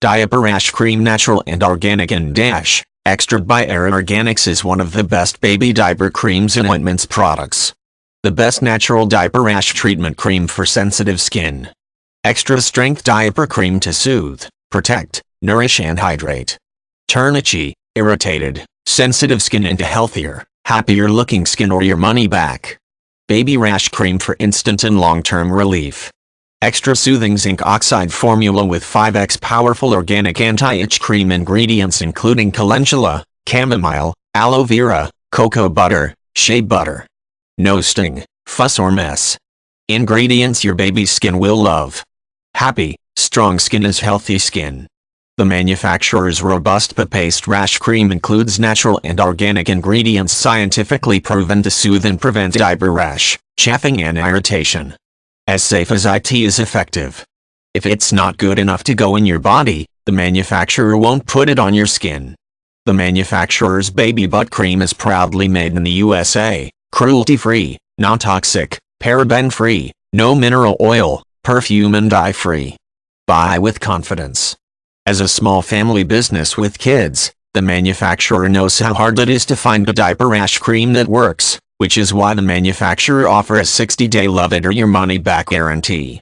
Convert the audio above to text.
Diaper Rash Cream Natural and Organic ndash, Extra by Air Organics is one of the best baby diaper creams and ointments products. The best natural diaper rash treatment cream for sensitive skin. Extra strength diaper cream to soothe, protect, nourish and hydrate. Turn itchy, irritated, sensitive skin into healthier, happier looking skin or your money back. Baby rash cream for instant and long-term relief. Extra soothing zinc oxide formula with 5x powerful organic anti-itch cream ingredients including calendula, chamomile, aloe vera, cocoa butter, shea butter. No sting, fuss or mess. Ingredients your baby's skin will love. Happy, strong skin is healthy skin. The manufacturer's robust paste rash cream includes natural and organic ingredients scientifically proven to soothe and prevent diaper rash, chafing and irritation. As safe as it is effective. If it's not good enough to go in your body, the manufacturer won't put it on your skin. The manufacturer's baby butt cream is proudly made in the USA, cruelty-free, non-toxic, paraben-free, no mineral oil, perfume and dye-free. Buy with confidence. As a small family business with kids, the manufacturer knows how hard it is to find a diaper rash cream that works, which is why the manufacturer offers a 60-day love it or your money back guarantee.